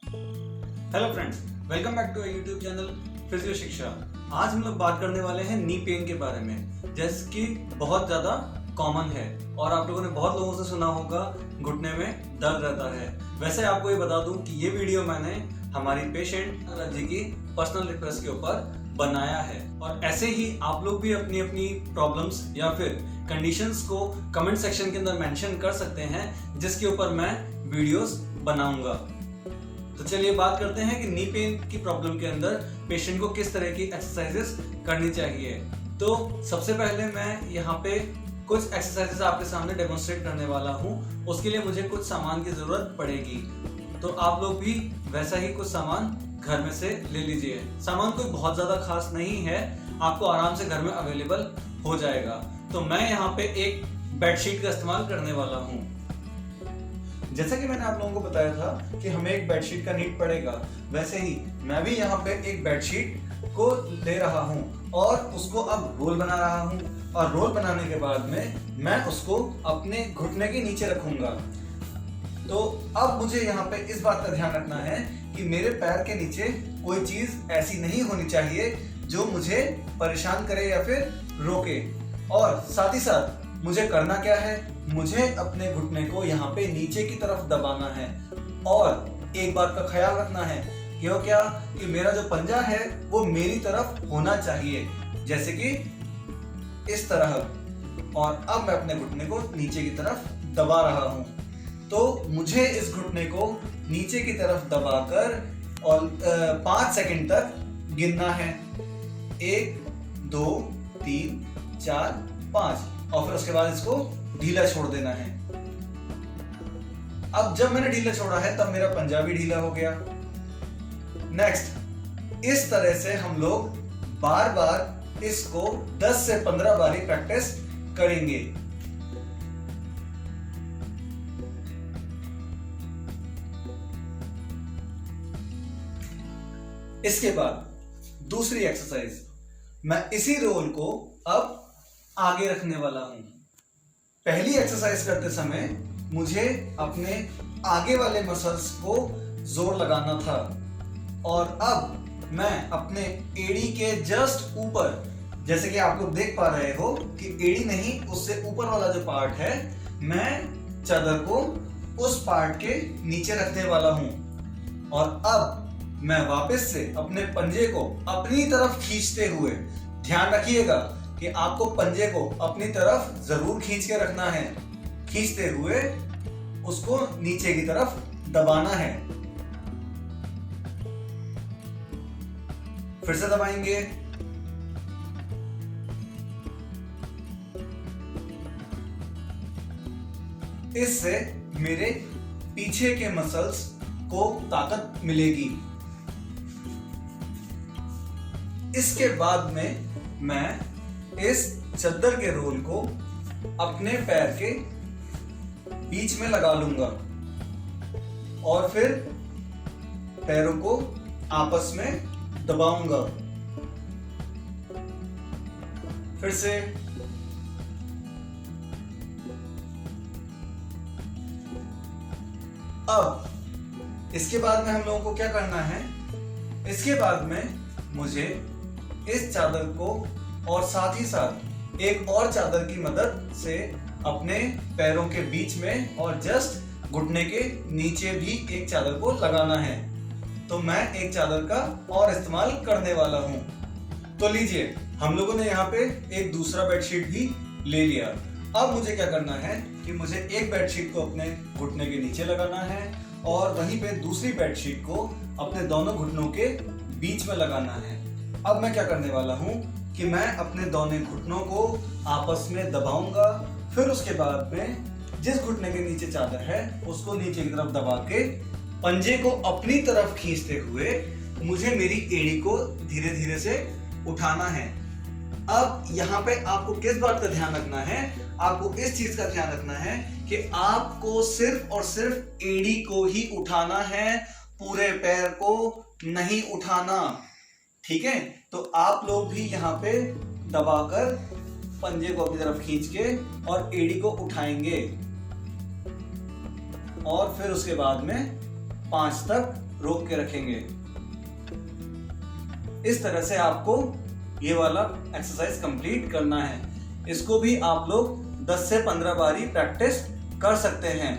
Hello friends, welcome back to YouTube channel Physio Shiksha. आज हम लोग बात करने वाले हैं नी पेन के बारे में, जैसे कि बहुत ज़्यादा कॉमन है और आप लोगों ने बहुत लोगों से सुना होगा घुटने में दर्द रहता है। वैसे आपको ये बता दूं कि ये वीडियो मैंने हमारी पेशेंट जी की पर्सनल रिक्वेस्ट के ऊपर बनाया है और ऐसे ही आप लोग भी अपनी अपनी प्रॉब्लम्स या फिर कंडीशंस को कमेंट सेक्शन के अंदर मेंशन कर सकते हैं, जिसके ऊपर मैं वीडियोस बनाऊंगा। तो चलिए बात करते हैं कि नी पेन की प्रॉब्लम के अंदर पेशेंट को किस तरह की एक्सरसाइजेस करनी चाहिए। तो सबसे पहले मैं यहाँ पे कुछ एक्सरसाइजेस आपके सामने डेमोन्स्ट्रेट करने वाला हूँ। उसके लिए मुझे कुछ सामान की जरूरत पड़ेगी, तो आप लोग भी वैसा ही कुछ सामान घर में से ले लीजिए। सामान कोई बहुत ज्यादा खास नहीं है, आपको आराम से घर में अवेलेबल हो जाएगा। तो मैं यहाँ पे एक बेडशीट का इस्तेमाल करने वाला हूँ। जैसा कि मैंने आप लोगों को बताया था कि हमें एक बेडशीट का नीड पड़ेगा, वैसे ही मैं भी यहाँ पे एक बेडशीट को ले रहा हूँ और उसको अब रोल बना रहा हूँ। और रोल बनाने के बाद में मैं उसको अपने घुटने के नीचे रखूंगा। तो अब मुझे यहाँ पे इस बात का ध्यान रखना है कि मेरे पैर के नीचे कोई चीज ऐसी नहीं होनी चाहिए जो मुझे परेशान करे या फिर रोके। और साथ ही साथ मुझे करना क्या है, मुझे अपने घुटने को यहाँ पे नीचे की तरफ दबाना है। और एक बात का ख्याल रखना है कि मेरा जो पंजा है वो मेरी तरफ होना चाहिए, जैसे कि इस तरह। और अब मैं अपने घुटने को नीचे की तरफ दबा रहा हूँ। तो मुझे इस घुटने को नीचे की तरफ दबाकर और 5 सेकंड तक गिनना है। 1 2 3 4 5 और फिर उसके बाद इसको ढीला छोड़ देना है। अब जब मैंने ढीला छोड़ा है तब मेरा पंजा भी ढीला हो गया। नेक्स्ट, इस तरह से हम लोग बार बार इसको 10 से 15 बारी प्रैक्टिस करेंगे। इसके बाद दूसरी एक्सरसाइज, मैं इसी रोल को अब आगे रखने वाला हूं। पहली एक्सरसाइज करते समय मुझे अपने आगे वाले मसल्स को जोर लगाना था और अब मैं अपने एड़ी के जस्ट ऊपर, जैसे कि आप लोग देख पा रहे हो कि एड़ी नहीं, उससे ऊपर वाला जो पार्ट है, मैं चादर को उस पार्ट के नीचे रखने वाला हूं। और अब मैं वापस से अपने पंजे को अपनी तरफ खींचते हुए, ध्यान रखिएगा कि आपको पंजे को अपनी तरफ जरूर खींच के रखना है, खींचते हुए उसको नीचे की तरफ दबाना है। फिर से दबाएंगे। इससे मेरे पीछे के मसल्स को ताकत मिलेगी। इसके बाद में मैं इस चद्दर के रोल को अपने पैर के बीच में लगा लूंगा और फिर पैरों को आपस में दबाऊंगा। फिर से अब इसके बाद में हम लोगों को क्या करना है, इसके बाद में मुझे इस चादर को और साथ ही साथ एक और चादर की मदद से अपने पैरों के बीच में और जस्ट घुटने के नीचे भी एक चादर को लगाना है। तो मैं एक चादर का और इस्तेमाल करने वाला हूँ। तो लीजिए, हम लोगों ने यहाँ पे एक दूसरा बेडशीट भी ले लिया। अब मुझे क्या करना है कि मुझे एक बेडशीट को अपने घुटने के नीचे लगाना है और वहीं पे दूसरी बेडशीट को अपने दोनों घुटनों के बीच में लगाना है। अब मैं क्या करने वाला हूँ कि मैं अपने दोनों घुटनों को आपस में दबाऊंगा। फिर उसके बाद में जिस घुटने के नीचे चादर है उसको नीचे की तरफ दबा के पंजे को अपनी तरफ खींचते हुए मुझे मेरी एड़ी को धीरे धीरे से उठाना है। अब यहाँ पे आपको किस बात का ध्यान रखना है, आपको इस चीज का ध्यान रखना है कि आपको सिर्फ और सिर्फ एड़ी को ही उठाना है, पूरे पैर को नहीं उठाना। ठीक है, तो आप लोग भी यहाँ पे दबाकर पंजे को अपनी तरफ खींच के और एड़ी को उठाएंगे और फिर उसके बाद में 5 तक रोक के रखेंगे। इस तरह से आपको ये वाला एक्सरसाइज कंप्लीट करना है। इसको भी आप लोग 10 से 15 बारी प्रैक्टिस कर सकते हैं।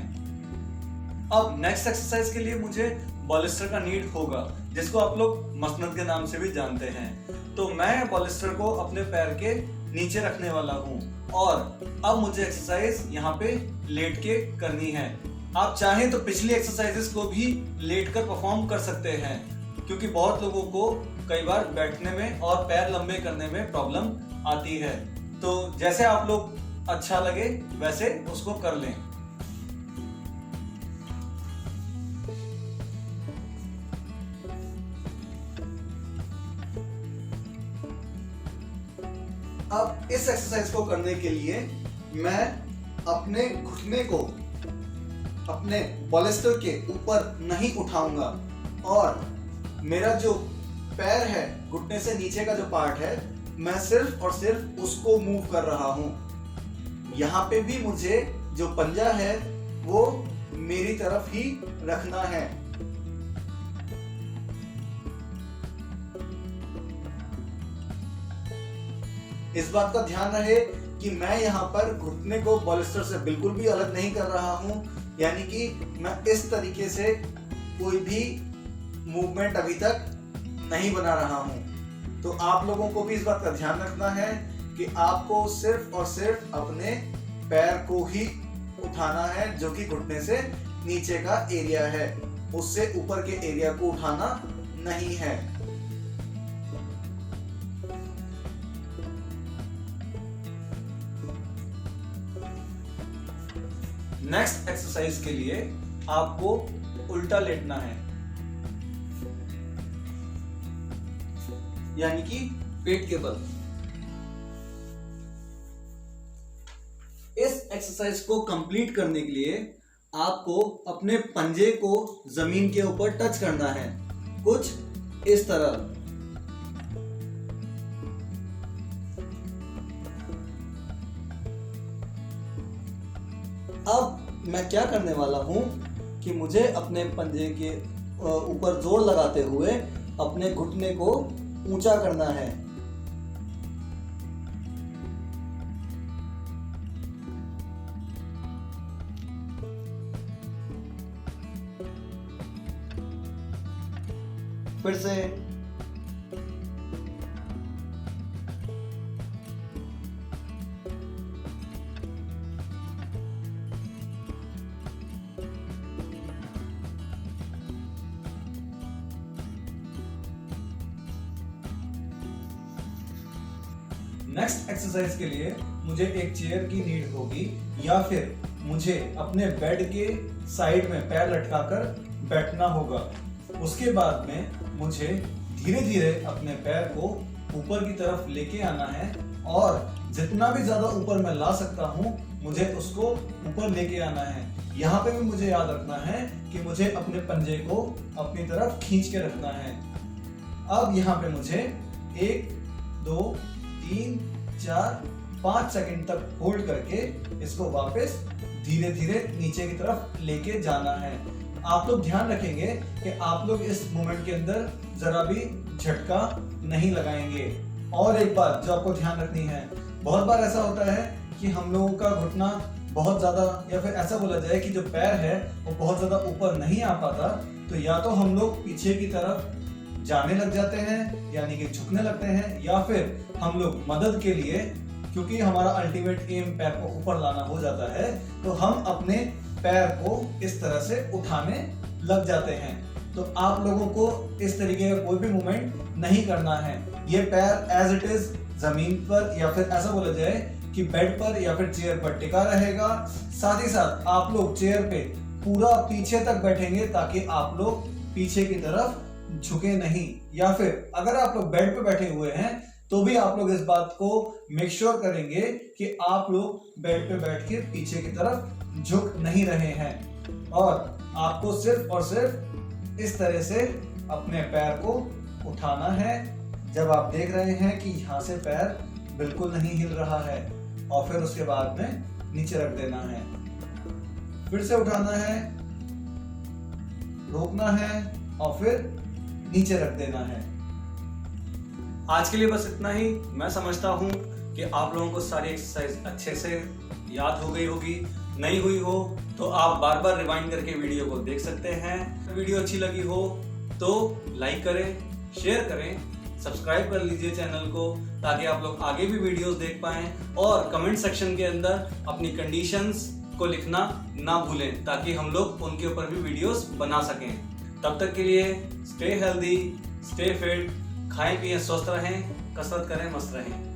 अब नेक्स्ट एक्सरसाइज के लिए मुझे बॉलिस्टर का नीड होगा, जिसको आप लोग मसनद के नाम से भी जानते हैं। तो मैं बॉलिस्टर को अपने पैर के नीचे रखने वाला हूँ और अब मुझे एक्सरसाइज यहाँ पे लेट के करनी है। आप चाहें तो पिछली एक्सरसाइजेस को भी लेट कर परफॉर्म कर सकते हैं, क्योंकि बहुत लोगों को कई बार बैठने में और पैर लंबे करने में प्रॉब्लम आती है। तो जैसे आप लोग अच्छा लगे वैसे उसको कर लें। अब इस एक्सरसाइज को करने के लिए मैं अपने घुटने को अपने बॉलिस्टर के ऊपर नहीं उठाऊंगा और मेरा जो पैर है, घुटने से नीचे का जो पार्ट है, मैं सिर्फ और सिर्फ उसको मूव कर रहा हूं। यहाँ पे भी मुझे जो पंजा है वो मेरी तरफ ही रखना है। इस बात का ध्यान रहे कि मैं यहाँ पर घुटने को बॉलिस्टर से बिल्कुल भी अलग नहीं कर रहा हूँ, यानी कि मैं इस तरीके से कोई भी मूवमेंट अभी तक नहीं बना रहा हूँ। तो आप लोगों को भी इस बात का ध्यान रखना है कि आपको सिर्फ और सिर्फ अपने पैर को ही उठाना है, जो कि घुटने से नीचे का एरिया है, उससे ऊपर के एरिया को उठाना नहीं है। नेक्स्ट एक्सरसाइज के लिए आपको उल्टा लेटना है, यानी कि पेट के बल। इस एक्सरसाइज को कंप्लीट करने के लिए आपको अपने पंजे को जमीन के ऊपर टच करना है, कुछ इस तरह। अब मैं क्या करने वाला हूं कि मुझे अपने पंजे के ऊपर जोर लगाते हुए अपने घुटने को ऊंचा करना है। फिर से नेक्स्ट एक्सरसाइज के लिए मुझे एक चेयर की नीड होगी, या फिर मुझे अपने बेड के साइड में पैर लटकाकर बैठना होगा। उसके बाद में मुझे धीरे धीरे अपने पैर को ऊपर की तरफ लेके आना है और जितना भी ज्यादा ऊपर मैं ला सकता हूँ मुझे उसको ऊपर लेके आना है। यहाँ पे भी मुझे याद रखना है कि मुझे अपने पंजे को अपनी तरफ खींच के रखना है। अब यहाँ पे मुझे 1 2 3 4 5 सेकंड तक होल्ड करके इसको वापस धीरे धीरे नीचे की तरफ लेके जाना है। आप लोग ध्यान रखेंगे कि आप लोग इस मोमेंट के अंदर जरा भी झटका नहीं लगाएंगे। और एक बात जो आपको ध्यान रखनी है, बहुत बार ऐसा होता है कि हम लोगों का घुटना बहुत ज्यादा, या फिर ऐसा बोला जाए कि जो पैर है वो बहुत ज्यादा ऊपर नहीं आ पाता, तो या तो हम लोग पीछे की तरफ जाने लग जाते हैं, यानी कि झुकने लगते हैं, या फिर हम लोग मदद के लिए, क्योंकि हमारा अल्टीमेट एम पैर को ऊपर लाना हो जाता है, तो हम अपने पैर को इस तरह से उठाने लग जाते हैं। तो आप लोगों को इस तरीके का कोई भी मूवमेंट नहीं करना है। ये पैर एज इट इज जमीन पर, या फिर ऐसा बोला जाए कि बेड पर या फिर चेयर पर टिका रहेगा। साथ ही साथ आप लोग चेयर पे पूरा पीछे तक बैठेंगे ताकि आप लोग पीछे की तरफ झुके नहीं, या फिर अगर आप लोग बेड पे बैठे हुए हैं तो भी आप लोग इस बात को मेक श्योर करेंगे कि आप लोग बेड पे बैठ के पीछे की तरफ झुक नहीं रहे हैं। और आपको सिर्फ और सिर्फ इस तरह से अपने पैर को उठाना है जब आप देख रहे हैं कि यहाँ से पैर बिल्कुल नहीं हिल रहा है, और फिर उसके बाद में नीचे रख देना है। फिर से उठाना है रोकना है और फिर नीचे रख देना है। आज के लिए बस इतना ही। मैं समझता हूँ कि आप लोगों को सारी एक्सरसाइज अच्छे से याद हो गई होगी। नहीं हुई हो तो आप बार बार रिवाइंड करके वीडियो को देख सकते हैं। वीडियो अच्छी लगी हो तो लाइक करें, शेयर करें, सब्सक्राइब कर लीजिए चैनल को, ताकि आप लोग आगे भी वीडियोस देख पाएं। और कमेंट सेक्शन के अंदर अपनी कंडीशंस को लिखना ना भूलें, ताकि हम लोग उनके ऊपर भी वीडियोस बना सकें। तब तक के लिए स्टे हेल्दी, स्टे फिट, खाएं पिएं, स्वस्थ रहें, कसरत करें, मस्त रहें।